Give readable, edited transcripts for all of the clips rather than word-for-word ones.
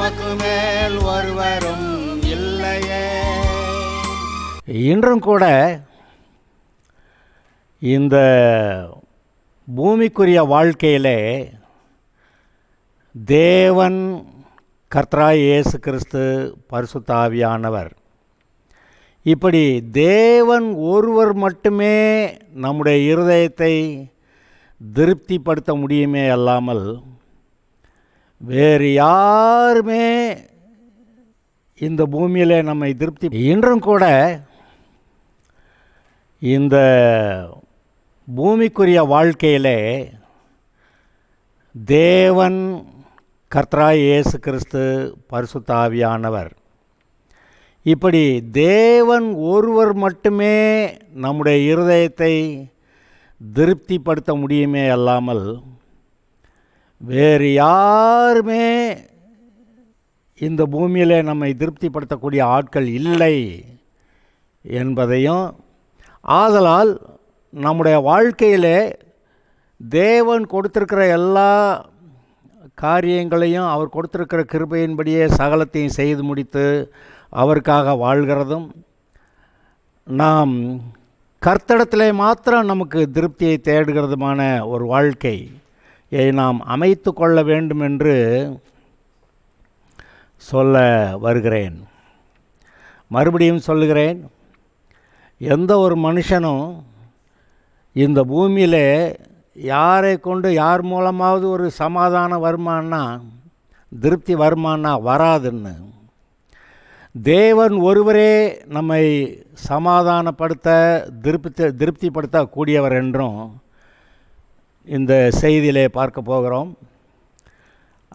நமக்கு மேல் ஒருவரும் இல்லையே. இன்றும் கூட இந்த பூமிக்குரிய வாழ்க்கையிலே தேவன், கர்த்தராகிய இயேசு கிறிஸ்து, பரிசுத்த ஆவியானவர், இப்படி தேவன் ஒருவர் மட்டுமே நம்முடைய இருதயத்தை திருப்திப்படுத்த முடியுமே அல்லாமல் வேறு யாருமே இந்த பூமியில் நம்மை திருப்தி. இன்றும் கூட இந்த பூமிக்குரிய வாழ்க்கையிலே தேவன், கர்த்தராகிய இயேசு கிறிஸ்து, பரிசுத்த ஆவியானவர், இப்படி தேவன் ஒருவர் மட்டுமே நம்முடைய இருதயத்தை திருப்திப்படுத்த முடியுமே அல்லாமல் வேறு யாருமே இந்த பூமியில் நம்மை திருப்திப்படுத்தக்கூடிய ஆட்கள் இல்லை என்பதையும், ஆதலால் நம்முடைய வாழ்க்கையிலே தேவன் கொடுத்திருக்கிற எல்லா காரியங்களையும், அவர் கொடுத்திருக்கிற கிருபையின்படியே சகலத்தையும் செய்து முடித்து அவருக்காக வாழ்கிறதும், நாம் கர்த்தரிடத்திலே மாத்திரம் நமக்கு திருப்தியை தேடுகிறதுமான ஒரு வாழ்க்கையை நாம் அமைத்து கொள்ள வேண்டும் என்று சொல்ல வருகிறேன். மறுபடியும் சொல்லுகிறேன், எந்த ஒரு மனுஷனும் இந்த பூமியில் யாரை கொண்டு யார் மூலமாவது ஒரு சமாதானம் வருமானா, திருப்தி வருமானா வராதுன்னு. தேவன் ஒருவரே நம்மை சமாதானப்படுத்த, திருப்திப்படுத்தக்கூடியவர் என்றும் இந்த செய்தியிலே பார்க்க போகிறோம்.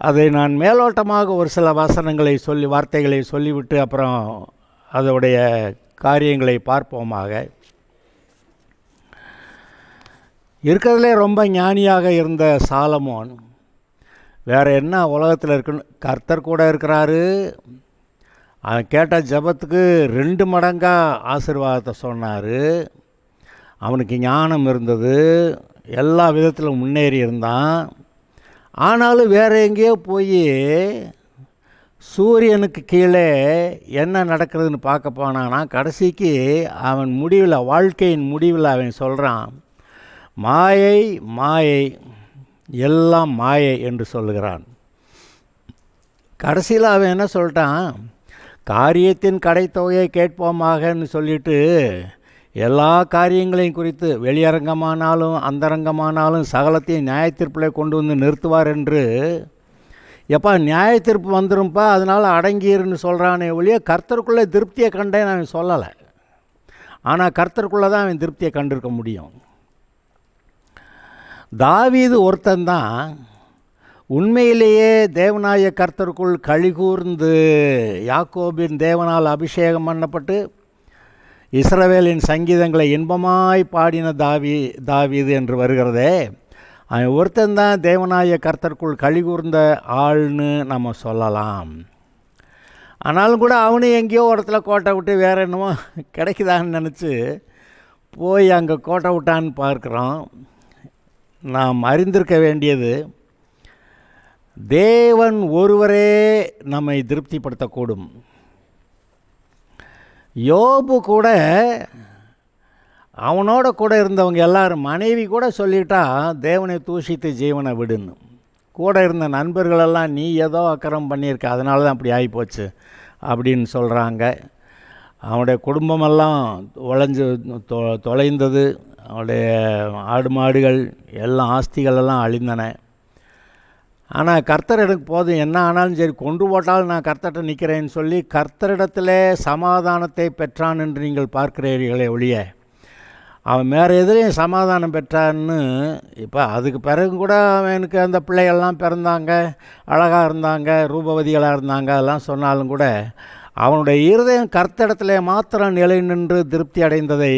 அதை நான் மேலோட்டமாக ஒரு சில வசனங்களை சொல்லி, வார்த்தைகளை சொல்லிவிட்டு அப்புறம் அதோடைய காரியங்களை பார்ப்போமாக. இருக்கிறதுலே ரொம்ப ஞானியாக இருந்த சாலமோன், வேறு என்ன உலகத்தில் இருக்குன்னு, கர்த்தர் கூட இருக்கிறாரு, அவன் கேட்ட ஜபத்துக்கு 2 மடங்காக ஆசீர்வாதத்தை சொன்னார், அவனுக்கு ஞானம் இருந்தது, எல்லா விதத்திலும் முன்னேறி இருந்தான். ஆனாலும் வேறு எங்கேயோ போய் சூரியனுக்கு கீழே என்ன நடக்கிறதுன்னு பார்க்க போனான்னா, கடைசிக்கு அவன் முடிவில், வாழ்க்கையின் முடிவில் அவன் சொல்கிறான், மாயை மாயை, எல்லாம் மாயை என்று சொல்லுகிறான். கடைசியில் அவன் என்ன சொல்லிட்டான், காரியத்தின் கடைத்தொகையை கேட்போமாகன்னு சொல்லிட்டு எல்லா காரியங்களையும் குறித்து, வெளியரங்கமானாலும் அந்தரங்கமானாலும் சகலத்தையும் நியாயத்தீர்ப்பிலே கொண்டு வந்து நிறுத்துவார் என்று, எப்பா நியாயத்தீர்ப்பு வந்துரும்ப்பா அதனால் அடங்கிருன்னு சொல்கிறானே ஒழிய கர்த்தருக்குள்ளே திருப்தியை கண்டேன்னு அவன் சொல்லலை. ஆனால் கர்த்தருக்குள்ளே தான் அவன் திருப்தியை கண்டிருக்க முடியும். தாவீது ஒருத்தந்தான் உண்மையிலேயே தேவனாய கர்த்தருக்குள் கழிகூர்ந்து, யாக்கோபின் தேவனால் அபிஷேகம் பண்ணப்பட்டு இஸ்ரவேலின் சங்கீதங்களை இன்பமாய் பாடின தாவீது என்று வருகிறதே, அவன் ஒருத்தந்தான் தேவனாய கர்த்தருக்குள் கழிகூர்ந்த ஆள்னு நம்ம சொல்லலாம். ஆனாலும் கூட அவனு எங்கேயோ இடத்துல கோட்டை விட்டு வேறு என்னமோ கிடைக்குதான்னு நினச்சி போய் அங்கே கோட்டை விட்டான்னு பார்க்குறோம். நாம் அறிந்திருக்க வேண்டியது, தேவன் ஒருவரே நம்மை திருப்திப்படுத்தக்கூடும். யோபு கூட, அவனோட கூட இருந்தவங்க எல்லாரும், மனைவி கூட சொல்லிட்டா தேவனை தூஷித்து ஜீவனை விடுன்னு. கூட இருந்த நண்பர்களெல்லாம் நீ ஏதோ அக்கிரம் பண்ணியிருக்க, அதனால தான் அப்படி ஆகிப்போச்சு அப்படின்னு சொல்கிறாங்க. அவனுடைய குடும்பமெல்லாம் தொலைந்தது, அவனுடைய ஆடு மாடுகள் எல்லாம், ஆஸ்திகளெல்லாம் அழிந்தன. ஆனால் கர்த்தர் எனக்கு போதும், என்ன ஆனாலும் சரி கொண்டு போட்டாலும் நான் கர்த்தர்கிட்ட நிற்கிறேன்னு சொல்லி கர்த்தரிடத்தில் சமாதானத்தை பெற்றான் என்று நீங்கள் பார்க்கிறீர்களே ஒழிய, அவன் வேறு எதுலேயும் சமாதானம் பெற்றான்னு. இப்போ அதுக்கு பிறகு கூட அவனுக்கு அந்த பிள்ளைகள்லாம் பிறந்தாங்க, அழகாக இருந்தாங்க, ரூபவதிகளாக இருந்தாங்க, அதெல்லாம் சொன்னாலும் கூட அவனுடைய இருதயம் கர்த்தரிடத்திலே மாத்திரம் நிலை நின்று திருப்தி அடைந்ததை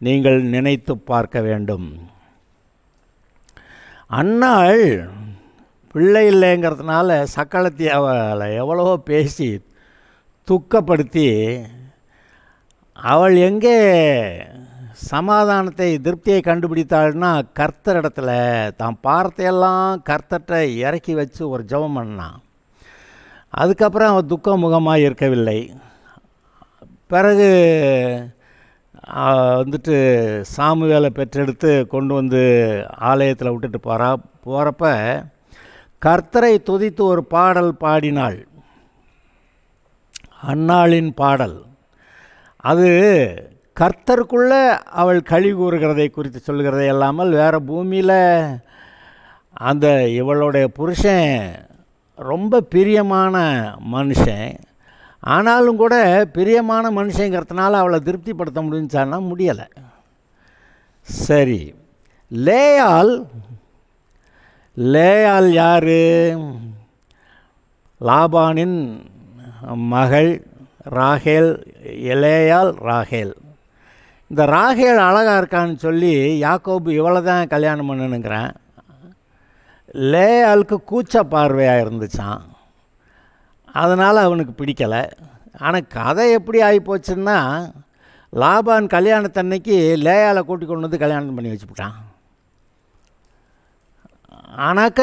நீங்கள் நினைத்து பார்க்க வேண்டும். அன்னாள் பிள்ளை இல்லைங்கிறதுனால சக்களத்தி அவளை எவ்வளவோ பேசி துக்கப்படுத்தி, அவள் எங்கே சமாதானத்தை, திருப்தியை கண்டுபிடித்தாள்னா கர்த்தரிடத்தில் தான் பாரத்தையெல்லாம் கர்த்தர்கிட்ட இறக்கி வச்சு ஒரு ஜெபம் பண்ணான். அதுக்கப்புறம் அவன் துக்க முகமாக இருக்கவில்லை. பிறகு வந்துட்டு சாமுவேலை பெற்றெடுத்து கொண்டு வந்து ஆலயத்தில் விட்டுட்டு போகிறப்ப கர்த்தரை துதித்து ஒரு பாடல் பாடினாள். அன்னாளின் பாடல் அது கர்த்தருக்குள்ளே அவள் களி கூறுகிறதை குறித்து சொல்கிறதை இல்லாமல் வேறு பூமியில் அந்த இவளுடைய புருஷன் ரொம்ப பிரியமான மனுஷன், ஆனாலும் கூட பிரியமான மனுஷங்கிறதுனால அவளை திருப்திப்படுத்த முடிஞ்சான்னா முடியலை. சரி, லேயாள் யார்? லாபானின் மகள் ராகேல். ராகேல். இந்த ராகேல் அழகாக இருக்கான்னு சொல்லி யாக்கோபு இவளை தான் கல்யாணம் பண்ணணுங்கிறான். லேயாளுக்கு கூச்ச பார்வையாக இருந்துச்சான், அதனால் அவனுக்கு பிடிக்கலை. ஆனால் கதை எப்படி ஆகிப்போச்சுன்னா, லாபான் கல்யாணத்தன்னைக்கு லேயாளை கூட்டி கொண்டு வந்து கல்யாணம் பண்ணி வச்சுவிட்டான். ஆனாக்க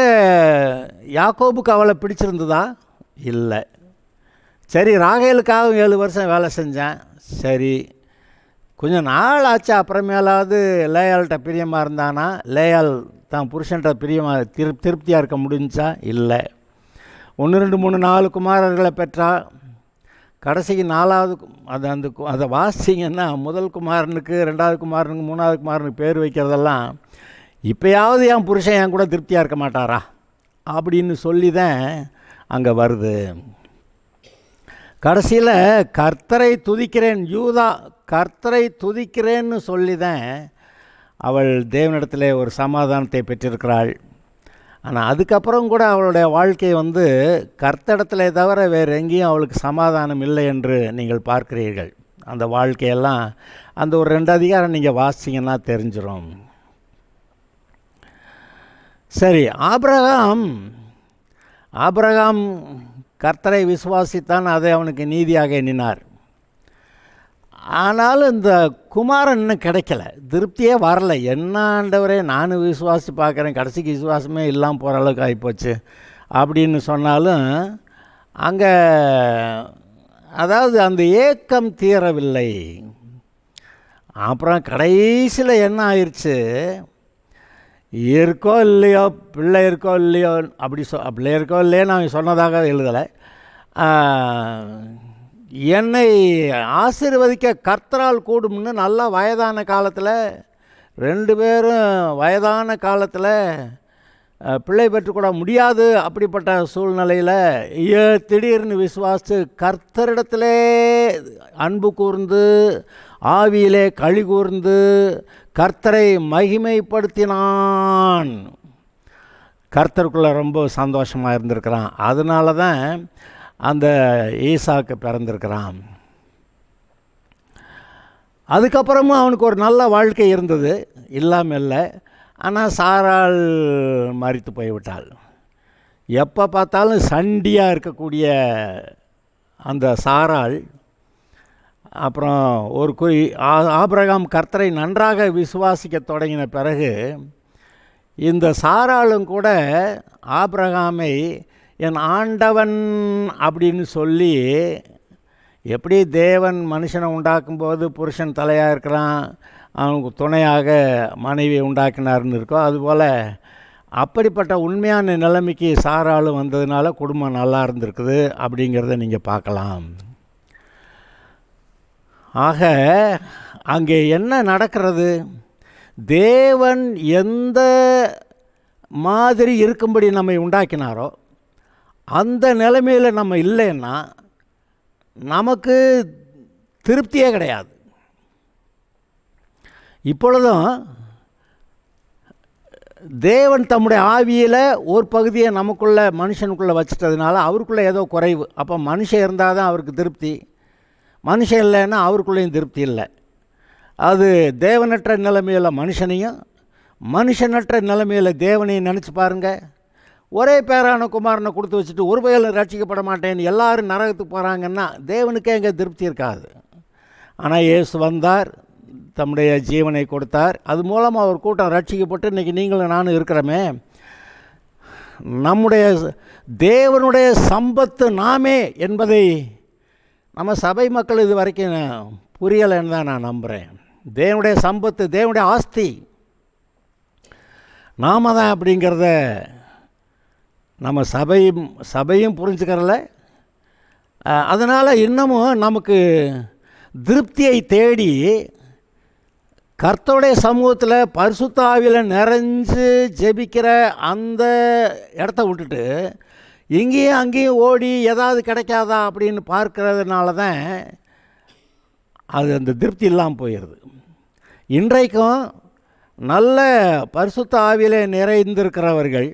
யாக்கோபுக்கு அவளை பிடிச்சிருந்ததா? இல்லை. சரி, ராகேலுக்காக 7 வருஷம் வேலை செஞ்சேன். சரி, கொஞ்சம் நாள் ஆச்சு. அப்புறமேலாவது லேயாள்கிட்ட பிரியமாக இருந்தானா? லேயாள் தான் புருஷன்கிட்ட பிரியமாக திருப்தியாக இருக்க முடிஞ்சா? இல்லை. 1 2 3 4 குமாரர்களை பெற்றா. கடைசிக்கு 4வது அதை வாசிங்கன்னா முதல் குமாரனுக்கு 2வது குமாரனுக்கு 3வது குமாரனுக்கு பேர் வைக்கிறதெல்லாம் இப்போயாவது என் புருஷன் என் கூட திருப்தியாக இருக்க மாட்டாரா அப்படின்னு சொல்லி தான் அங்கே வருது. கடைசியில் கர்த்தரை துதிக்கிறேன், யூதா கர்த்தரை துதிக்கிறேன்னு சொல்லி தான் அவள் தேவனிடத்தில் ஒரு சமாதானத்தை பெற்றிருக்கிறாள். ஆனால் அதுக்கப்புறம் கூட அவளுடைய வாழ்க்கை கர்த்தரிடத்திலே தவிர வேறு எங்கேயும் அவளுக்கு சமாதானம் இல்லை என்று நீங்கள் பார்க்கிறீர்கள். அந்த வாழ்க்கையெல்லாம் அந்த ஒரு 2 அதிகாரம் நீங்கள் வாசிங்கன்னா தெரிஞ்சிடும். சரி, ஆபிரகாம் கர்த்தரை விசுவாசித்தான், அதை அவனுக்கு நீதியாக எண்ணினார். ஆனாலும் இந்த குமாரன் இன்னும் கிடைக்கல, திருப்தியே வரலை. என்ன ஆண்டவரே, நானும் விசுவாசி பார்க்குறேன், கடைசிக்கு விசுவாசமே இல்லாமல் போகிற அளவுக்கு ஆகிப்போச்சு அப்படின்னு சொன்னாலும் அங்கே அதாவது அந்த ஏக்கம் தீரவில்லை. அப்புறம் கடைசியில் என்ன ஆயிடுச்சு, இருக்கோ இல்லையோ பிள்ளை இருக்கோ இல்லையோ பிள்ளை இருக்கோ இல்லையோ நான் சொன்னதாக எழுதலை. என்னை ஆசீர்வதிக்க கர்த்தரால் கூடும்னு நல்லா வயதான காலத்தில் 2 பேரும் வயதான காலத்தில் பிள்ளை பெற்றுக்கூட முடியாது. அப்படிப்பட்ட சூழ்நிலையில் திடீர்னு விசுவாசித்து கர்த்தரிடத்திலே அன்பு கூர்ந்து ஆவியிலே களி கூர்ந்து கர்த்தரை மகிமைப்படுத்தினான். கர்த்தருக்குள்ளே ரொம்ப சந்தோஷமாக இருந்திருக்கிறான். அதனால தான் அந்த ஈசாக்கு பிறந்திருக்கிறான். அதுக்கப்புறமும் அவனுக்கு ஒரு நல்ல வாழ்க்கை இருந்தது, இல்லாமல் இல்லை. ஆனால் சாராள் மரித்து போய்விட்டாள். எப்போ பார்த்தாலும் சண்டியாக இருக்கக்கூடிய அந்த சாராள் அப்புறம் ஒரு ஆபிரகாம் கர்த்தரை நன்றாக விசுவாசிக்க தொடங்கின பிறகு இந்த சாராளும் கூட ஆபிரகாமை என் ஆண்டவன் அப்படின்னு சொல்லி, எப்படி தேவன் மனுஷனை உண்டாக்கும்போது புருஷன் தலையாக இருக்கிறான், அவனுக்கு துணையாக மனைவி உண்டாக்கினார்னு இருக்கோ, அதுபோல் அப்படிப்பட்ட உண்மையான நிலைமைக்கு சாராளும் வந்ததுனால குடும்பம் நல்லா இருந்திருக்குது அப்படிங்கிறத நீங்கள் பார்க்கலாம். ஆக அங்கே என்ன நடக்கிறது, தேவன் எந்த மாதிரி இருக்கும்படி நம்மை உண்டாக்கினாரோ அந்த நிலைமையில் நம்ம இல்லைன்னா நமக்கு திருப்தியே கிடையாது. இப்பொழுதும் தேவன் தம்முடைய ஆவியில் ஒரு பகுதியை நமக்குள்ளே மனுஷனுக்குள்ளே வச்சிட்டதுனால அவருக்குள்ளே ஏதோ குறைவு. அப்போ மனுஷன் இருந்தால் தான் அவருக்கு திருப்தி, மனுஷன் இல்லைன்னா அவருக்குள்ளேயும் திருப்தி இல்லை. அது தேவனற்ற நிலைமையில் மனுஷனையும் மனுஷனற்ற நிலைமையில் தேவனையும் நினச்சி பாருங்கள். ஒரே பேரான குமாரனை கொடுத்து வச்சுட்டு ஒரு பையன் ரட்சிக்கப்பட மாட்டேன்னு எல்லாரும் நரகத்துக்கு போகிறாங்கன்னா தேவனுக்கே எங்கே திருப்தி இருக்காது. ஆனால் இயேசு வந்தார், தம்முடைய ஜீவனை கொடுத்தார், அது மூலமாக ஒரு கூட்டம் ரட்சிக்கப்பட்டு இன்றைக்கி நீங்களும் நானும் இருக்கிறோமே. நம்முடைய தேவனுடைய சம்பத்து நாமே என்பதை நம்ம சபை மக்கள் இது வரைக்கும் புரியலைன்னு தான் நான் நம்புகிறேன். தேவனுடைய சம்பத்து, தேவனுடைய ஆஸ்தி நாம தான் அப்படிங்கிறத நம்ம சபையும் புரிஞ்சுக்கிறல. அதனால் இன்னமும் நமக்கு திருப்தியை தேடி கர்த்தருடைய சமூகத்தில் பரிசுத்த ஆவியில் நிறைஞ்சு ஜெபிக்கிற அந்த இடத்த விட்டுட்டு இங்கேயும் அங்கேயும் ஓடி ஏதாவது கிடைக்காதா அப்படின்னு பார்க்கறதுனால தான் அது அந்த திருப்தி இல்லாமல் போயிடுது. இன்றைக்கும் நல்ல பரிசுத்த ஆவியில் நிறைந்திருக்கிறவர்கள்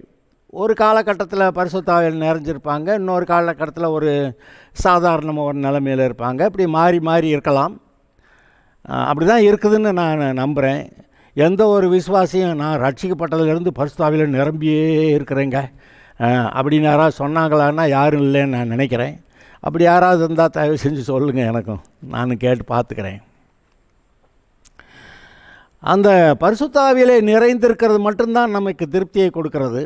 ஒரு காலகட்டத்தில் பரிசுத்த ஆவியில் நிறைஞ்சிருப்பாங்க, இன்னொரு காலகட்டத்தில் ஒரு சாதாரணமாக ஒரு நிலைமையில் இருப்பாங்க. இப்படி மாறி மாறி இருக்கலாம். அப்படி தான் இருக்குதுன்னு நான் நம்புகிறேன். எந்த ஒரு விசுவாசியும் நான் ரட்சிக்கப்பட்டதுலேருந்து பரிசுத்த ஆவியில் நிரம்பியே இருக்கிறேங்க அப்படின்னு யாராவது சொன்னாங்களான்னா யாரும் இல்லைன்னு நான் நினைக்கிறேன். அப்படி யாராவது இருந்தால் தயவு செஞ்சு சொல்லுங்கள், எனக்கும் நான் கேட்டு பார்த்துக்கிறேன். அந்த பரிசுத்த ஆவியிலே நிறைந்திருக்கிறது மட்டும்தான் நமக்கு திருப்தியை கொடுக்கறது.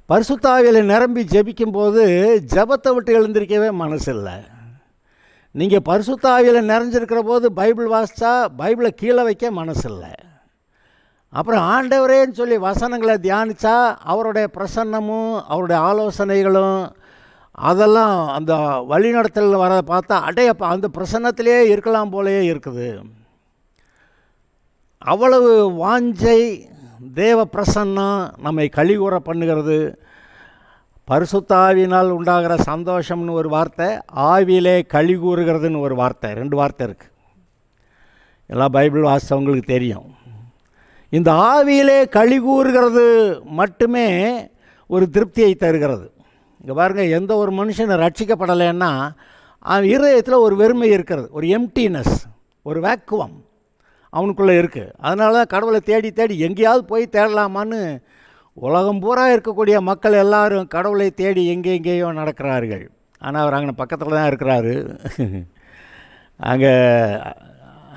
பரிசுத்த ஆவியிலே நிரம்பி ஜெபிக்கும்போது ஜெபத்தை விட்டு எழுந்திருக்கவே மனசு இல்லை. நீங்கள் பரிசுத்த ஆவியில் நிறைஞ்சிருக்கிற போது பைபிள் வாசித்தா பைபிளை கீழே வைக்க மனசு இல்லை. அப்புறம் ஆண்டவரேன்னு சொல்லி வசனங்களை தியானித்தா அவருடைய பிரசன்னமும் அவருடைய ஆலோசனைகளும் அதெல்லாம் அந்த வழிநடத்தல் வர பார்த்தா அடையப்பா அந்த பிரசன்னத்திலே இருக்கலாம் போலேயே இருக்குது. அவ்வளவு வாஞ்சை, தேவ பிரசன்னம் நம்மை கழிவுற பண்ணுகிறது. பரிசுத்த ஆவியினால் உண்டாகிற சந்தோஷம்னு ஒரு வார்த்தை, ஆவியிலே கழிகூறுகிறதுன்னு ஒரு வார்த்தை, 2 வார்த்தை இருக்குது. எல்லாம் பைபிள் வாசித்தவங்களுக்கு தெரியும். இந்த ஆவியிலே கழிகூறுகிறது மட்டுமே ஒரு திருப்தியை தருகிறது. இங்கே பாருங்கள், எந்த ஒரு மனுஷனை ரட்சிக்கப்படலைன்னா அவன் இருதயத்தில் ஒரு வெறுமை இருக்கிறது, ஒரு எம்டினஸ், ஒரு வேக்குவம் அவனுக்குள்ளே இருக்குது. அதனால தான் கடவுளை தேடி தேடி எங்கேயாவது போய் தேடலாமான்னு உலகம் பூரா இருக்கக்கூடிய மக்கள் எல்லாரும் கடவுளை தேடி எங்கேயோ நடக்கிறார்கள். ஆனால் அவர் அங்கே பக்கத்தில் தான் இருக்கிறாரு. அங்கே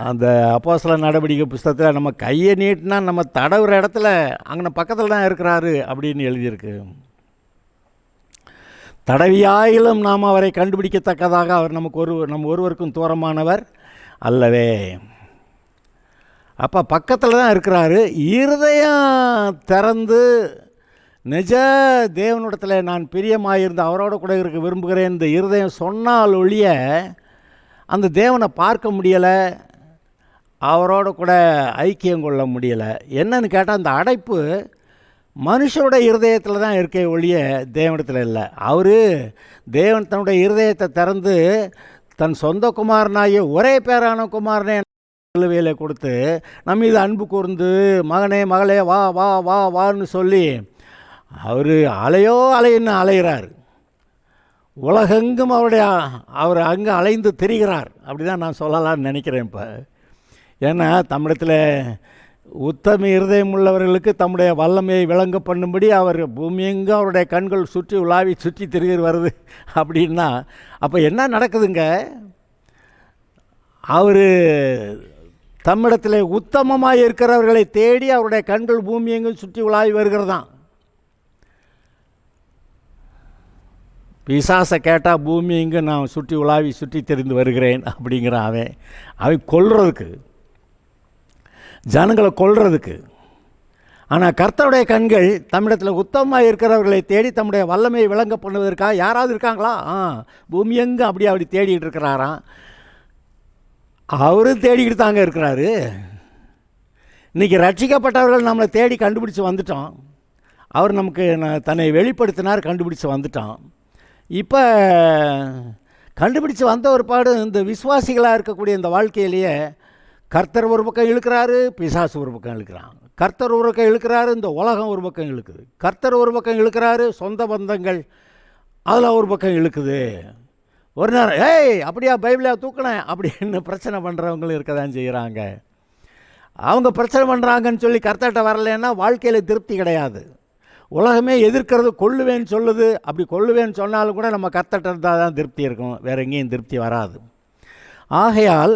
அந்த அப்போஸ்தலர் நடவடிக்கை புஸ்தகத்தில் நம்ம கையை நீட்டினா நம்ம தடவுற இடத்துல அங்கே பக்கத்தில் தான் இருக்கிறாரு அப்படின்னு எழுதியிருக்கு. தடவியாயிலும் நாம் அவரை கண்டுபிடிக்கத்தக்கதாக அவர் நம்ம ஒருவருக்கும் தூரமானவர் அல்லவே. அப்போ பக்கத்தில் தான் இருக்கிறாரு. இருதயம் திறந்து நிஜ தேவனிடத்தில் நான் பிரியமாயிருந்து அவரோட கூட இருக்க விரும்புகிறேன் இந்த இருதயம் சொன்னால் ஒழிய அந்த தேவனை பார்க்க முடியலை, அவரோட கூட ஐக்கியம் கொள்ள முடியலை. என்னன்னு கேட்டால் அந்த அடைப்பு மனுஷனோட இருதயத்தில் தான் இருக்கே ஒழிய தேவனிடத்தில் இல்லை. தேவன் தன்னுடைய இருதயத்தை திறந்து தன் சொந்த குமாரனாகிய ஒரே பேரான குமாரனே சிலுவையில் கொடுத்து நம்ம இது அன்பு கூர்ந்து மகனே மகளே வா வா வா வான்னு சொல்லி அவர் அலையின்னு அலைகிறார். உலகெங்கும் அவர் அங்கே அலைந்து திரிகிறார். அப்படி தான் நான் சொல்லலான்னு நினைக்கிறேன். இப்போ ஏன்னா தமிழத்தில் உத்தம இருதயம் உள்ளவர்களுக்கு தம்முடைய வல்லமையை விளங்க பண்ணும்படி அவர் பூமியெங்கும் அவருடைய கண்கள் சுற்றி உலாவி சுற்றி திரிகிற வருது அப்படின்னா அப்போ என்ன நடக்குதுங்க? அவர் தம்மிடத்தில் உத்தமமாக இருக்கிறவர்களை தேடி அவருடைய கண்கள் பூமி எங்கும் சுற்றி உலாவி வருகிறதான். பிசாசை கேட்டால் பூமி எங்கு நான் சுற்றி உலாவி சுற்றி தெரிந்து வருகிறேன் அப்படிங்கிற அவன் கொல்றதுக்கு, ஜனங்களை கொல்றதுக்கு. ஆனால் கர்த்தருடைய கண்கள் தம்மிடத்தில் உத்தமமாக இருக்கிறவர்களை தேடி தம்முடைய வல்லமையை விளங்க பண்ணுவதற்காக யாராவது இருக்காங்களா? பூமி எங்கும் அப்படி தேடிட்டு இருக்கிறாராம். அவரும் தேடிக்கிட்டு தாங்க இருக்கிறாரு. இன்றைக்கி ரட்சிக்கப்பட்டவர்கள் நம்மளை தேடி கண்டுபிடிச்சி வந்துட்டோம். அவர் நமக்கு தன்னை வெளிப்படுத்தினார், கண்டுபிடிச்சி வந்துட்டோம். இப்போ கண்டுபிடிச்சி வந்த ஒரு பாடு இந்த விசுவாசிகளாக இருக்கக்கூடிய இந்த வாழ்க்கையிலேயே கர்த்தர் ஒரு பக்கம் இழுக்கிறாரு, பிசாசு ஒரு பக்கம் இழுக்கிறான். கர்த்தர் ஒரு பக்கம் இழுக்கிறாரு, இந்த உலகம் ஒரு பக்கம் இழுக்குது. கர்த்தர் ஒரு பக்கம் இழுக்கிறாரு, சொந்த பந்தங்கள் அதில் ஒரு பக்கம் இழுக்குது. ஒரு நேரம் அப்படியா பைபிளை தூக்கினேன் அப்படின்னு பிரச்சனை பண்ணுறவங்களும் இருக்க தான் செய்கிறாங்க. அவங்க பிரச்சனை பண்ணுறாங்கன்னு சொல்லி கர்த்தர்கிட்ட வரலைன்னா வாழ்க்கையில் திருப்தி கிடையாது. உலகமே எதிர்க்கிறது, கொள்ளுவேன்னு சொல்லுது. அப்படி கொள்ளுவேன்னு சொன்னாலும் கூட நம்ம கர்த்தர்கிட்ட இருந்தால் தான் திருப்தி இருக்கும், வேறு எங்கேயும் திருப்தி வராது. ஆகையால்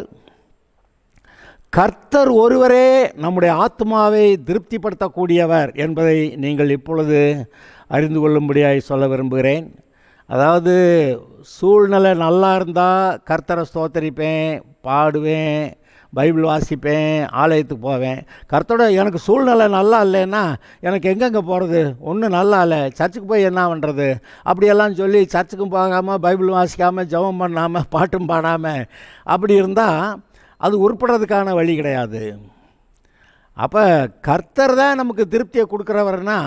கர்த்தர் ஒருவரே நம்முடைய ஆத்மாவை திருப்திப்படுத்தக்கூடியவர் என்பதை நீங்கள் இப்பொழுது அறிந்து கொள்ளும்படியாய் சொல்ல விரும்புகிறேன். அதாவது சூழ்நிலை நல்லா இருந்தால் கர்த்தரை ஸ்தோத்தரிப்பேன், பாடுவேன், பைபிள் வாசிப்பேன், ஆலயத்துக்கு போவேன். கர்த்தரோட எனக்கு சூழ்நிலை நல்லா இல்லைன்னா எனக்கு எங்கெங்கே போகிறது, ஒன்றும் நல்லா இல்லை, சர்ச்சுக்கு போய் என்ன பண்ணுறது அப்படியெல்லாம் சொல்லி சர்ச்சுக்கும் போகாமல், பைபிள் வாசிக்காமல், ஜெபம் பண்ணாமல், பாட்டும் பாடாமல் அப்படி இருந்தால் அது உருப்படுறதுக்கான வழி கிடையாது. அப்போ கர்த்தர் தான் நமக்கு திருப்தியை கொடுக்குறவர்னா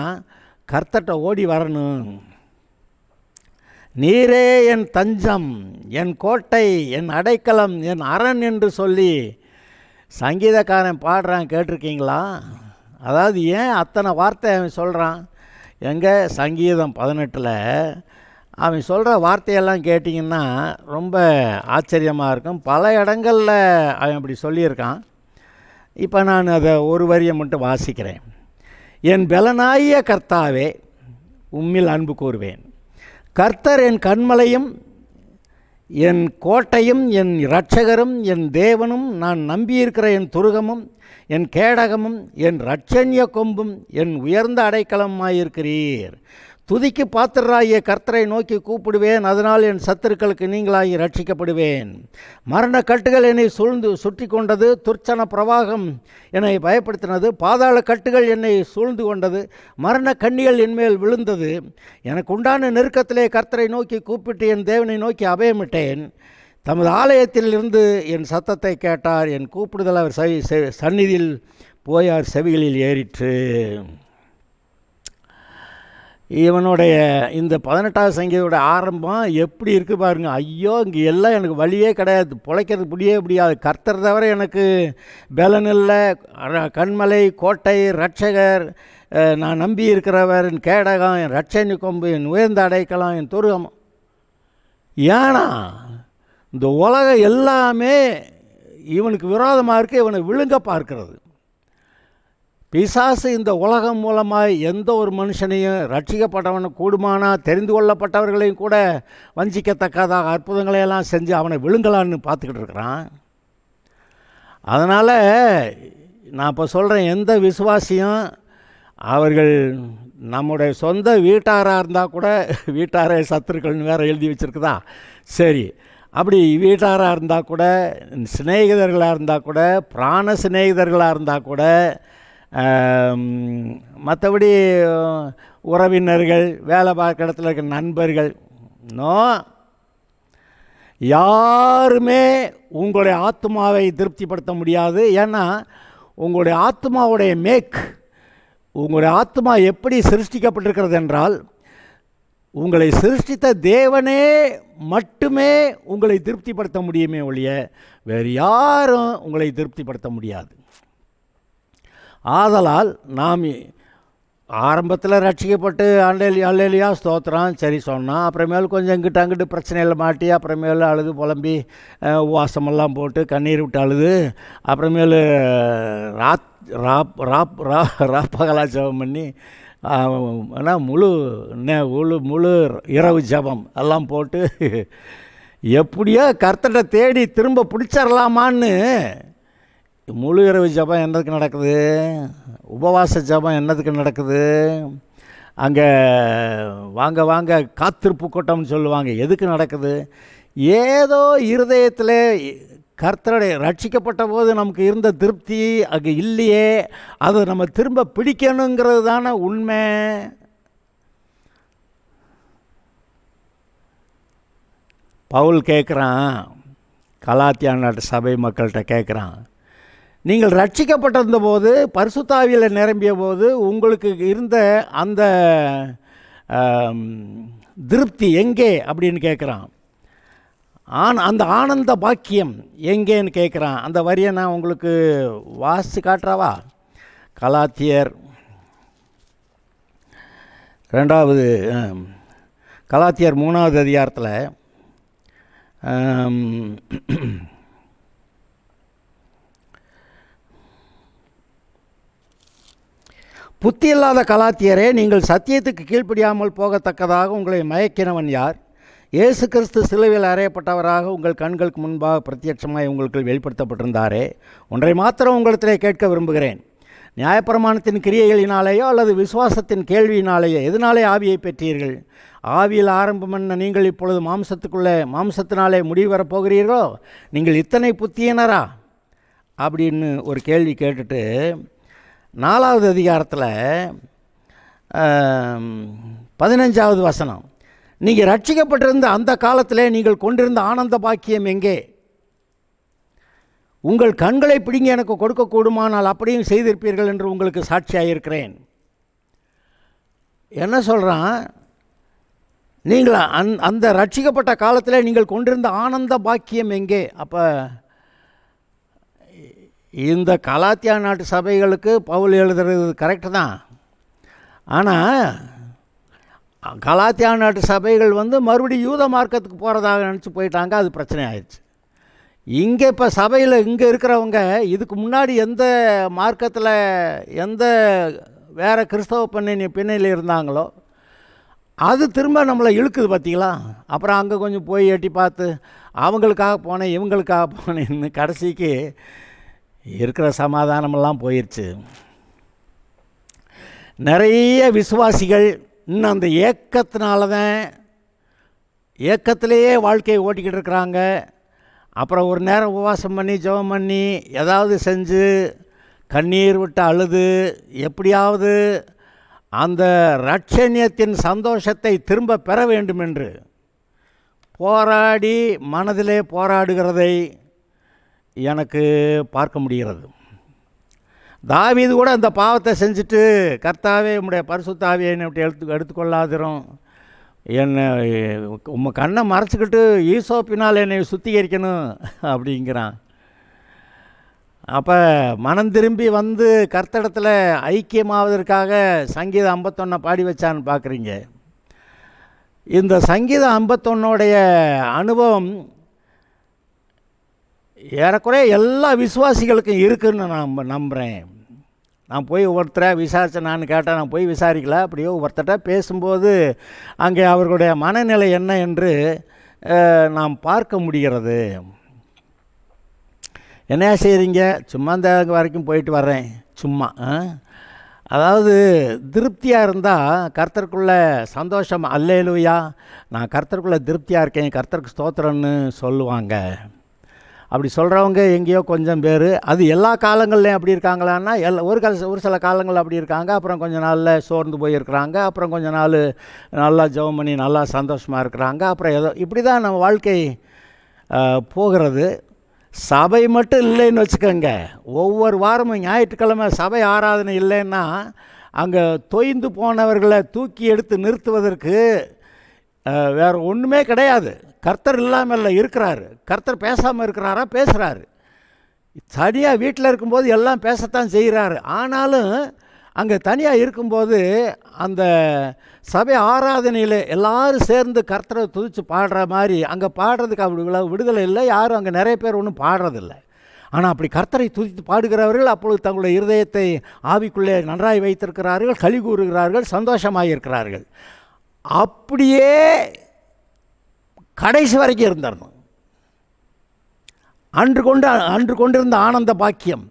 கர்த்தர்கிட்ட ஓடி வரணும். நீரே என் தஞ்சம், என் கோட்டை, என் அடைக்கலம், என் அரண் என்று சொல்லி சங்கீதக்காரன் பாடுறான், கேட்டிருக்கீங்களா? அதாவது ஏன் அத்தனை வார்த்தை அவன் சொல்கிறான்? எங்கே சங்கீதம் 18 அவன் சொல்கிற வார்த்தையெல்லாம் கேட்டிங்கன்னா ரொம்ப ஆச்சரியமாக இருக்கும். பல இடங்களில் அவன் அப்படி சொல்லியிருக்கான். இப்போ நான் அதை ஒரு வரியை மட்டும் வாசிக்கிறேன். என் பலனாகிய கர்த்தாவே, உம்மில் அன்பு கூறுவேன். கர்த்தர் என் கன்மலையும் என் கோட்டையும் என் இரட்சகரும் என் தேவனும், நான் நம்பியிருக்கிற என் துருகமும் என் கேடகமும் என் இரட்சண்ய கொம்பும் என் உயர்ந்த அடைக்கலமாயிருக்கிறீர். துதிக்கு பாத்திரராகிய கர்த்தரை நோக்கி கூப்பிடுவேன், அதனால் என் சத்துருக்களுக்கு நீங்களாகி ரட்சிக்கப்படுவேன். மரண கட்டுகள் என்னை சுற்றி கொண்டது, துர்ச்சன பிரவாகம் என்னை பயப்படுத்தினது, பாதாள கட்டுகள் என்னை சூழ்ந்து கொண்டது, மரண கண்ணிகள் என்மேல் விழுந்தது. எனக்கு உண்டான நெருக்கத்திலே கர்த்தரை நோக்கி கூப்பிட்டு என் தேவனை நோக்கி அபயமிட்டேன். தமது ஆலயத்திலிருந்து என் சத்தத்தை கேட்டார், என் கூப்பிடுதல் அவர் சந்நிதியில் போயார் செவிகளில் ஏறிற்று. இவனுடைய இந்த 18வது சங்கீதோட ஆரம்பம் எப்படி இருக்குது பாருங்கள். ஐயோ, இங்கே எல்லாம் எனக்கு வழியே கிடையாது, பிழைக்கிறது முடியாது, கர்த்தர் தவிர எனக்கு பலன் இல்லை, கண்மலை, கோட்டை, இரட்சகர், நான் நம்பி இருக்கிறவர், என் கேடகம், என் இரட்சணி கொம்பு, என் உயர்ந்த அடைக்கலாம், என் துருகம். ஏன்னா இந்த உலகம் எல்லாமே இவனுக்கு விரோதமாக இருக்குது, இவனை விழுங்க பார்க்கிறது. பிசாசு இந்த உலகம் மூலமாக எந்த ஒரு மனுஷனையும், ரட்சிக்கப்பட்டவனை கூடுமானா தெரிந்து கொள்ளப்பட்டவர்களையும் கூட வஞ்சிக்கத்தக்கதாக அற்புதங்களையெல்லாம் செஞ்சு அவனை விழுங்கலான்னு பார்த்துக்கிட்டு இருக்கிறான். அதனால் நான் இப்போ சொல்கிறேன், எந்த விசுவாசியும் அவர்கள் நம்முடைய சொந்த வீட்டாராக இருந்தால் கூட, வீட்டாரே சத்துருக்கள்னு வேறு எழுதி வச்சுருக்குதா, சரி, அப்படி வீட்டாராக இருந்தால் கூட, சிநேகிதர்களாக இருந்தால் கூட, பிராண சிநேகிதர்களாக இருந்தால் கூட, மற்றபடி உறவினர்கள், வேலை பார்க்குற இடத்துல இருக்கிற நண்பர்கள், யாருமே உங்களுடைய ஆத்மாவை திருப்திப்படுத்த முடியாது. ஏன்னா உங்களுடைய ஆத்மாவுடைய உங்களுடைய ஆத்மா எப்படி சிருஷ்டிக்கப்பட்டிருக்கிறது என்றால், உங்களை சிருஷ்டித்த தேவனே மட்டுமே உங்களை திருப்திப்படுத்த முடியுமே ஒழிய வேறு யாரும் உங்களை திருப்திப்படுத்த முடியாது. ஆதலால் நாம் ஆரம்பத்தில் ரட்சிக்கப்பட்டு அல்லேலியா ஸ்தோத்திரம் சரி சொன்னான், அப்புறமேல் கொஞ்சம் இங்கிட்ட அங்கிட்டு பிரச்சனையில் மாட்டி, அப்புறமேல் அழுது புலம்பி உபவாசமெல்லாம் போட்டு கண்ணீர் விட்டு அழுது, அப்புறமேல் ராப்பகலா ஜபம் பண்ணி, ஆனால் முழு இரவு ஜபம் எல்லாம் போட்டு எப்படியோ கர்த்தரை தேடி திரும்ப பிடிச்சிடலாமான்னு முழு இரவு ஜபம் என்னதுக்கு நடக்குது, உபவாச ஜபம் என்னதுக்கு நடக்குது, அங்கே வாங்க காத்திருப்பு கூட்டம்னு சொல்லுவாங்க, எதுக்கு நடக்குது? ஏதோ இருதயத்தில் கர்த்தருடைய ரட்சிக்கப்பட்ட போது நமக்கு இருந்த திருப்தி அங்கே இல்லையே, அதை நம்ம திரும்ப பிடிக்கணுங்கிறது தானே உண்மை. பவுல் கேட்குறான், கலாத்தியா நாட்டு சபை மக்கள்கிட்ட கேட்குறான், நீங்கள் ரட்சிக்கப்பட்டிருந்த போது, பரிசுத்த ஆவியில் நிரம்பிய போது உங்களுக்கு இருந்த அந்த திருப்தி எங்கே அப்படின்னு கேட்குறான். அந்த ஆனந்த பாக்கியம் எங்கேன்னு கேட்குறான். அந்த வரியை நான் உங்களுக்கு வாசித்து காட்டுறவா? கலாத்தியர் 3வது அதிகாரத்தில் புத்தி இல்லாத கலாத்தியரே, நீங்கள் சத்தியத்துக்கு கீழ்ப்படியாமல் போகத்தக்கதாக உங்களை மயக்கினவன் யார்? இயேசு கிறிஸ்து சிலுவையில் அறையப்பட்டவராக உங்கள் கண்களுக்கு முன்பாக பிரத்யட்சமாய் உங்களுக்கு வெளிப்படுத்தப்பட்டிருந்தாரே. ஒன்றை மாத்திரம் உங்களிடத்திலே கேட்க விரும்புகிறேன். நியாயப்பிரமாணத்தின் கிரியைகளினாலேயோ அல்லது விசுவாசத்தின் கேள்வியினாலேயோ எதனாலே ஆவியை பெற்றீர்கள்? ஆவியில் ஆரம்பம் என்ன நீங்கள் இப்பொழுது மாம்சத்தினாலே முடிவு வரப்போகிறீர்களோ? நீங்கள் இத்தனை புத்தியினரா அப்படின்னு ஒரு கேள்வி கேட்டுட்டு 4வது அதிகாரத்தில் 15வது வசனம், நீங்கள் ரட்சிக்கப்பட்டிருந்த அந்த காலத்திலே நீங்கள் கொண்டிருந்த ஆனந்த பாக்கியம் எங்கே? உங்கள் கண்களை பிடுங்கி எனக்கு கொடுக்கக்கூடுமானால் அப்படியும் செய்திருப்பீர்கள் என்று உங்களுக்கு சாட்சியாக இருக்கிறேன். என்ன சொல்கிறான்? நீங்கள் அந்த ரட்சிக்கப்பட்ட காலத்தில் நீங்கள் கொண்டிருந்த ஆனந்த பாக்கியம் எங்கே? அப்போ இந்த கலாத்தியா நாட்டு சபைகளுக்கு பவுல் எழுதுறது கரெக்டு தான். ஆனால் கலாத்தியா நாட்டு சபைகள் மறுபடியும் யூத மார்க்கத்துக்கு போகிறதாக நினச்சி போயிட்டாங்க. அது பிரச்சனை ஆயிடுச்சு. இங்கே இப்போ சபையில் இங்கே இருக்கிறவங்க இதுக்கு முன்னாடி எந்த மார்க்கத்தில் எந்த வேறு கிறிஸ்தவ பின்னையில் இருந்தாங்களோ அது திரும்ப நம்மளை இழுக்குது பார்த்தீங்களா? அப்புறம் அங்கே கொஞ்சம் போய் எட்டி பார்த்து அவங்களுக்காக போனேன் இவங்களுக்காக போனேன்னு கடைசிக்கு இருக்கிற சமாதானமெல்லாம் போயிடுச்சு. நிறைய விசுவாசிகள் இன்னும் அந்த ஏக்கத்திலேயே வாழ்க்கையை ஓட்டிக்கிட்டு இருக்கிறாங்க. அப்புறம் ஒரு நேரம் உபவாசம் பண்ணி ஜெபம் பண்ணி ஏதாவது செஞ்சு கண்ணீர் விட்டு அழுது எப்படியாவது அந்த ரட்சணியத்தின் சந்தோஷத்தை திரும்ப பெற வேண்டும் என்று போராடி மனதிலே போராடுகிறதை எனக்கு பார்க்க முடிகிறது. தாவீது கூட அந்த பாவத்தை செஞ்சுட்டு, கர்த்தாவே உம்முடைய பரிசுத்த ஆவியை என்னை எடுத்துக்கொள்ளாதிரும், என்னை உங்கள் கண்ணை மறைச்சிக்கிட்டு ஈசோப்பினால் என்னை சுத்திகரிக்கணும் அப்படிங்கிறான். அப்போ மனம் திரும்பி கர்த்தரிடத்தில் ஐக்கியமாவதற்காக சங்கீதம் 51 பாடி வச்சான்னு பார்க்குறீங்க. இந்த சங்கீதம் 51 அனுபவம் ஏறக்குறைய எல்லா விசுவாசிகளுக்கும் இருக்குதுன்னு நான் நம்புகிறேன். நான் போய் ஒவ்வொருத்தரை விசாரித்தேன். நான் கேட்டேன், நான் போய் விசாரிக்கல. அப்படியோ ஒருத்தர்கிட்ட பேசும்போது அங்கே அவர்களுடைய மனநிலை என்ன என்று நாம் பார்க்க முடிகிறது. என்ன செய்கிறீங்க? சும்மா இந்த வரைக்கும் போயிட்டு வர்றேன் சும்மா. அதாவது திருப்தியாக இருந்தால் கர்த்தருக்குள்ள சந்தோஷம், அல்லேலூயா நான் கர்த்தருக்குள்ளே திருப்தியாக இருக்கேன், கர்த்தருக்கு ஸ்தோத்திரம்னு சொல்லுவாங்க. அப்படி சொல்கிறவங்க எங்கேயோ கொஞ்சம் பேர். அது எல்லா காலங்கள்லையும் அப்படி இருக்காங்களான்னா ஒரு சில காலங்கள் அப்படி இருக்காங்க. அப்புறம் கொஞ்ச நாளில் சோர்ந்து போயிருக்கிறாங்க. அப்புறம் கொஞ்ச நாள் நல்லா ஜெபம் பண்ணி நல்லா சந்தோஷமாக இருக்கிறாங்க. அப்புறம் ஏதோ இப்படி தான் நம்ம வாழ்க்கை போகிறது. சபை மட்டும் இல்லைன்னு வச்சுக்கோங்க. ஒவ்வொரு வாரமும் ஞாயிற்றுக்கிழமை சபை ஆராதனை இல்லைன்னா அங்கே தொய்ந்து போனவர்களை தூக்கி எடுத்து நிறுத்துவதற்கு வேறு ஒன்றுமே கிடையாது. கர்த்தர் இல்லாமல் இருக்கிறாரு. கர்த்தர் பேசாமல் இருக்கிறாரா? பேசுகிறாரு. தனியாக வீட்டில் இருக்கும்போது எல்லாம் பேசத்தான் செய்கிறாரு. ஆனாலும் அங்கே தனியாக இருக்கும்போது அந்த சபை ஆராதனையில் எல்லோரும் சேர்ந்து கர்த்தரை துதித்து பாடுற மாதிரி அங்கே பாடுறதுக்கு அப்படி விடுதலை இல்லை. யாரும் அங்கே நிறைய பேர் ஒன்றும் பாடுறதில்லை. ஆனால் அப்படி கர்த்தரை துதித்து பாடுகிறவர்கள் அப்பொழுது தங்களுடைய இருதயத்தை ஆவிக்குள்ளே நன்றாய் வைத்திருக்கிறார்கள், களி கூறுகிறார்கள், சந்தோஷமாக இருக்கிறார்கள். அப்படியே கடைசி வரைக்கும் இருந்துடணும். அன்று கொண்டிருந்த ஆனந்த பாக்கியம்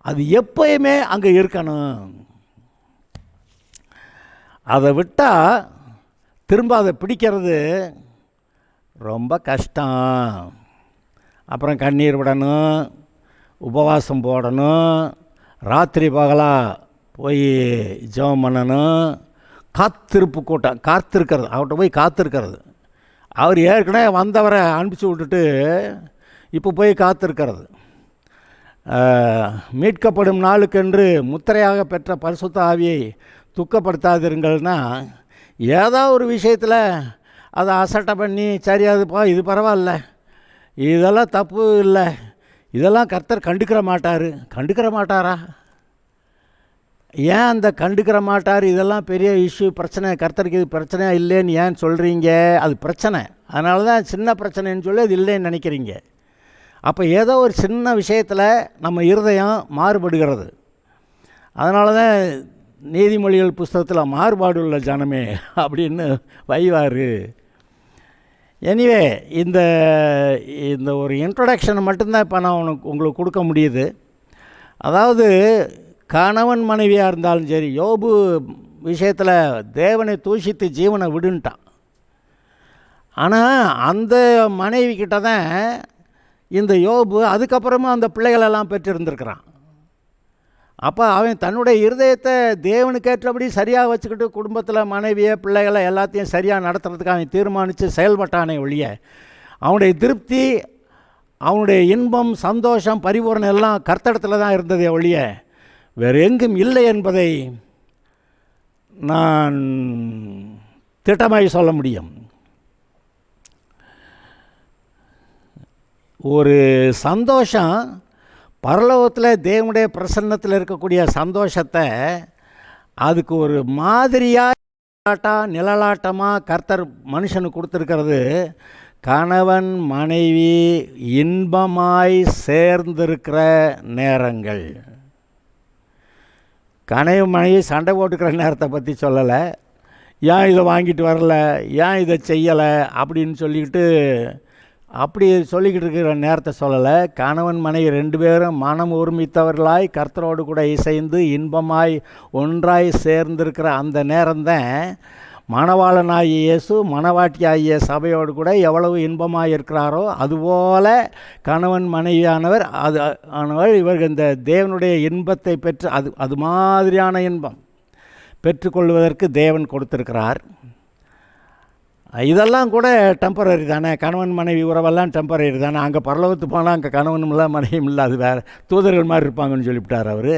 அது எப்பயுமே அங்கே இருக்கணும். அதை விட்டால் திரும்ப அதை பிடிக்கிறது ரொம்ப கஷ்டம். அப்புறம் கண்ணீர் விடணும், உபவாசம் போடணும், ராத்திரி பகலாக போய் ஜெபம் பண்ணணும், காத்திருப்பு கூட்டம், காத்திருக்கிறது, அவர்கிட்ட போய் காத்திருக்கிறது. அவர் ஏற்கனவே வந்தவரை அனுப்பிச்சி விட்டுட்டு இப்போ போய் காத்திருக்கிறது. மீட்கப்படும் நாளுக்கென்று முத்திரையாக பெற்ற பரிசுத்த ஆவியை துக்கப்படுத்தாதிருங்கள்னா ஏதோ ஒரு விஷயத்தில் அதை அசட்டை பண்ணி சரி அதுப்பா இது பரவாயில்ல, இதெல்லாம் தப்பு இல்லை, இதெல்லாம் கர்த்தர் கண்டுக்கிற மாட்டாரா? ஏன் அந்த கண்டுக்கிற மாட்டார்? இதெல்லாம் பெரிய இஷ்யூ, பிரச்சனை, கர்த்தருக்கு இது பிரச்சனை இல்லைன்னு ஏன் சொல்கிறீங்க? அது பிரச்சனை. அதனால தான் சின்ன பிரச்சனைன்னு சொல்லி அது இல்லைன்னு நினைக்கிறீங்க. அப்போ ஏதோ ஒரு சின்ன விஷயத்தில் நம்ம இருதயம் மாறுபடுகிறது. அதனால தான் நீதிமொழிகள் புஸ்தகத்தில் மாறுபாடு உள்ள ஜனமே அப்படின்னு வைவார். எனிவே இந்த இந்த ஒரு இன்ட்ரொடக்ஷனை மட்டும்தான் இப்போ நான் உங்களுக்கு கொடுக்க முடியுது. அதாவது கணவன் மனைவியாக இருந்தாலும் சரி, யோபு விஷயத்தில் தேவனை தூஷித்து ஜீவனை விடுன்ட்டான். ஆனால் அந்த மனைவி கிட்ட தான் இந்த யோபு அதுக்கப்புறமா அந்த பிள்ளைகளெல்லாம் பெற்றிருந்திருக்கிறான். அப்போ அவன் தன்னுடைய இருதயத்தை தேவனுக்கேற்றபடி சரியாக வச்சுக்கிட்டு குடும்பத்தில் மனைவியை பிள்ளைகளை எல்லாத்தையும் சரியாக நடத்துறதுக்கு அவன் தீர்மானித்து செயல்பட்டானே ஒழிய, அவனுடைய திருப்தி, அவனுடைய இன்பம், சந்தோஷம், பரிபூரணம் எல்லாம் கர்த்தரிடத்தில் தான் இருந்ததே ஒழிய வேறு எங்கும் இல்லை என்பதை நான் திட்டமாய் சொல்ல முடியும். ஒரு சந்தோஷம், பரலோகத்தில் தேவனுடைய பிரசன்னத்தில் இருக்கக்கூடிய சந்தோஷத்தை அதுக்கு ஒரு மாதிரியாக நிழலாட்டமாக கர்த்தர் மனுஷனுக்கு கொடுத்துருக்கிறது. கணவன் மனைவி இன்பமாய் சேர்ந்திருக்கிற நேரங்கள். கணவன் மனைவி சண்டை போட்டுக்கிற நேரத்தை பற்றி சொல்லலை. ஏன் இதை வாங்கிட்டு வரல, ஏன் இதை செய்யலை அப்படின்னு சொல்லிக்கிட்டு அப்படி சொல்லிக்கிட்டு இருக்கிற நேரத்தை சொல்லலை. கணவன் மனைவி ரெண்டு பேரும் மனம் ஒருமித்தவர்களாய் கர்த்தரோடு கூட இசைந்து இன்பமாய் ஒன்றாய் சேர்ந்திருக்கிற அந்த நேரம்தான் மணவாளனாகிய இயேசு மணவாட்டியாகிய சபையோடு கூட எவ்வளவு இன்பமாக இருக்கிறாரோ அதுபோல் கணவன் மனைவியானவர் இவர்கள் இந்த தேவனுடைய இன்பத்தை பெற்று அது மாதிரியான இன்பம் பெற்றுக்கொள்வதற்கு தேவன் கொடுத்திருக்கிறார். இதெல்லாம் கூட டெம்பரரி தானே. கணவன் மனைவி உறவெல்லாம் டெம்பரரி தானே. அங்கே பரலோகத்து போனால் அங்கே கணவனும் இல்லை மனைவியும் இல்லை, அது வேறு தூதர்கள் மாதிரி இருப்பாங்கன்னு சொல்லிவிட்டார் அவர்.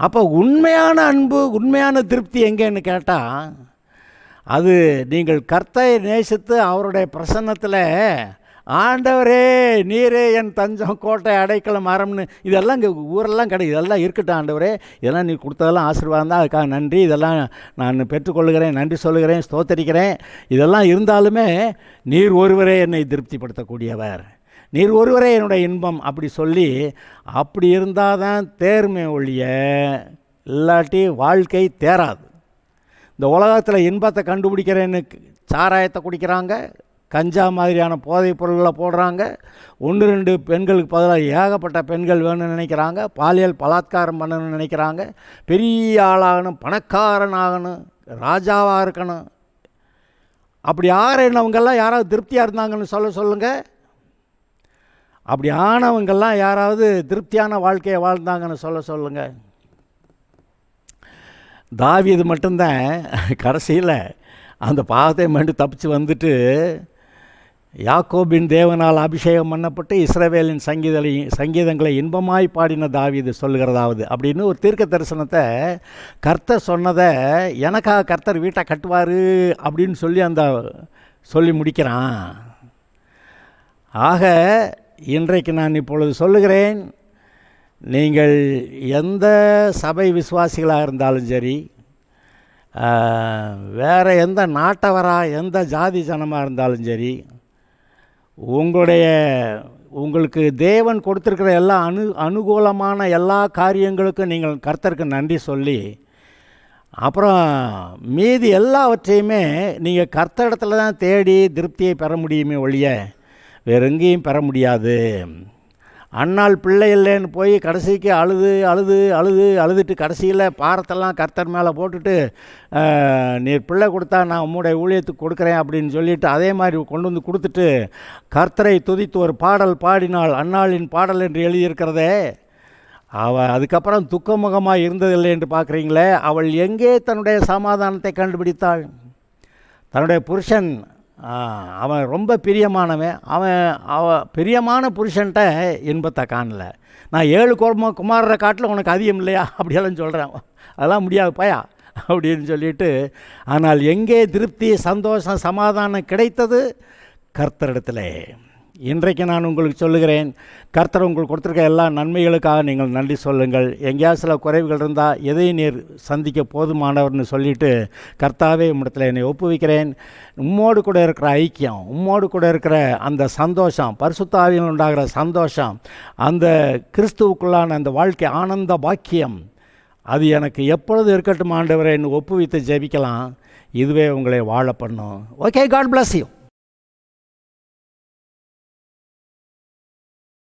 அப்போ உண்மையான அன்பு, உண்மையான திருப்தி எங்கேன்னு கேட்டால், அது நீங்கள் கர்த்தரை நேசித்து அவருடைய பிரசன்னத்தில் ஆண்டவரே நீரே என் தஞ்சம் கோட்டை அடைக்கலம் மரம்னு இதெல்லாம் இங்கே ஊரெல்லாம் கிடையாது. இதெல்லாம் இருக்கட்டும் ஆண்டவரே, இதெல்லாம் நீ கொடுத்ததெல்லாம் ஆசீர்வாதம் தான், அதுக்காக நன்றி, இதெல்லாம் நான் பெற்றுக்கொள்கிறேன், நன்றி சொல்லுகிறேன், ஸ்தோத்தரிக்கிறேன். இதெல்லாம் இருந்தாலுமே நீர் ஒருவரே என்னை திருப்திப்படுத்தக்கூடியவர், நீர் ஒருவரே என்னுடைய இன்பம் அப்படி சொல்லி அப்படி இருந்தால் தான் தேர்மை ஒழிய இல்லாட்டி வாழ்க்கை தேராது. இந்த உலகத்தில் இன்பத்தை கண்டுபிடிக்கிறேன்னு சாராயத்தை குடிக்கிறாங்க, கஞ்சா மாதிரியான போதைப் பொருள்களை போடுறாங்க, 1-2 பெண்களுக்கு பதிலாக ஏகப்பட்ட பெண்கள் வேணும்னு நினைக்கிறாங்க, பாலியல் பலாத்காரம் பண்ணணும்னு நினைக்கிறாங்க, பெரிய ஆளாகணும், பணக்காரனாகணும், ராஜாவாக இருக்கணும். அப்படி ஆகிறவங்கெல்லாம் யாராவது திருப்தியாக இருந்தாங்கன்னு சொல்லுங்கள். அப்படி ஆனவங்கெல்லாம் யாராவது திருப்தியான வாழ்க்கையை வாழ்ந்தாங்கன்னு சொல்லுங்கள். தாவீது மட்டும்தான் கடைசியில் அந்த பாவத்தை மட்டும் தப்பிச்சு வந்துட்டு யாக்கோபின் தேவனால் அபிஷேகம் பண்ணப்பட்டு இஸ்ரவேலின் சங்கீதங்களை இன்பமாய் பாடின தாவீது சொல்லுகிறதாவது அப்படின்னு ஒரு தீர்க்க தரிசனத்தை கர்த்தர் சொன்னதை எனக்காக கர்த்தர் வீட்டை கட்டுவார் அப்படின்னு சொல்லி முடிக்கிறான். ஆக இன்றைக்கு நான் இப்பொழுது சொல்லுகிறேன், நீங்கள் எந்த சபை விசுவாசிகளாக இருந்தாலும் சரி, வேறு எந்த நாட்டவராக எந்த ஜாதி ஜனமாக இருந்தாலும் சரி, உங்களுக்கு தேவன் கொடுத்துருக்கிற எல்லா அனுகூலமான எல்லா காரியங்களுக்கும் நீங்கள் கர்த்தருக்கு நன்றி சொல்லி, அப்புறம் மீதி எல்லாவற்றையுமே நீங்கள் கர்த்தரிடத்துல தான் தேடி திருப்தியை பெற முடியுமே ஒழிய வேறு எங்கேயும் பெற முடியாது. அண்ணாள் பிள்ளை இல்லைன்னு போய் கடைசிக்கு அழுதுட்டு கடைசியில் பாரத்தெல்லாம் கர்த்தர் மேலே போட்டுட்டு நீர் பிள்ளை கொடுத்தா நான் உம்முடைய ஊழியத்துக்கு கொடுக்குறேன் அப்படின்னு சொல்லிவிட்டு அதே மாதிரி கொண்டு வந்து கொடுத்துட்டு கர்த்தரை துதித்து ஒரு பாடல் பாடினாள், அன்னாளின் பாடல் என்று எழுதியிருக்கிறதே. அவள் அதுக்கப்புறம் துக்கமுகமாக இருந்ததில்லை என்று பார்க்குறீங்களே. அவள் எங்கே தன்னுடைய சமாதானத்தை கண்டுபிடித்தாள்? தன்னுடைய புருஷன் அவன் ரொம்ப பிரியமானவன், அவன் பிரியமான புருஷன்ட்ட இன்பத்தை காணலை. நான் 7 குமாரரை காட்டில் உனக்கு அதிகம் இல்லையா அப்படியெல்லாம் சொல்கிறேன். அதெல்லாம் முடியாது பயா அப்படின்னு சொல்லிட்டு, ஆனால் எங்கே திருப்தி, சந்தோஷம், சமாதானம் கிடைத்தது? கர்த்தரிடத்தில். இன்றைக்கு நான் உங்களுக்கு சொல்லுகிறேன், கர்த்தர் உங்களுக்கு கொடுத்துருக்க எல்லா நன்மைகளுக்காக நீங்கள் நன்றி சொல்லுங்கள். எங்கேயாவது சில குறைவுகள் இருந்தால் எதையும் நீர் சந்திக்க போதுமானவர்னு சொல்லிவிட்டு, கர்த்தாவே உம்மிடத்தில் என்னை ஒப்புவிக்கிறேன். உம்மோடு கூட இருக்கிற ஐக்கியம், உம்மோடு கூட இருக்கிற அந்த சந்தோஷம், பரிசுத்த ஆவியில் உண்டாகிற சந்தோஷம், அந்த கிறிஸ்துவுக்குள்ளான அந்த வாழ்க்கை ஆனந்த பாக்கியம், அது எனக்கு எப்பொழுது இருக்கட்டும் ஆண்டவரே என்று ஒப்புவித்து ஜெபிக்கலாம். இதுவே உங்களை வாழ பண்ணும். Okay, God bless you.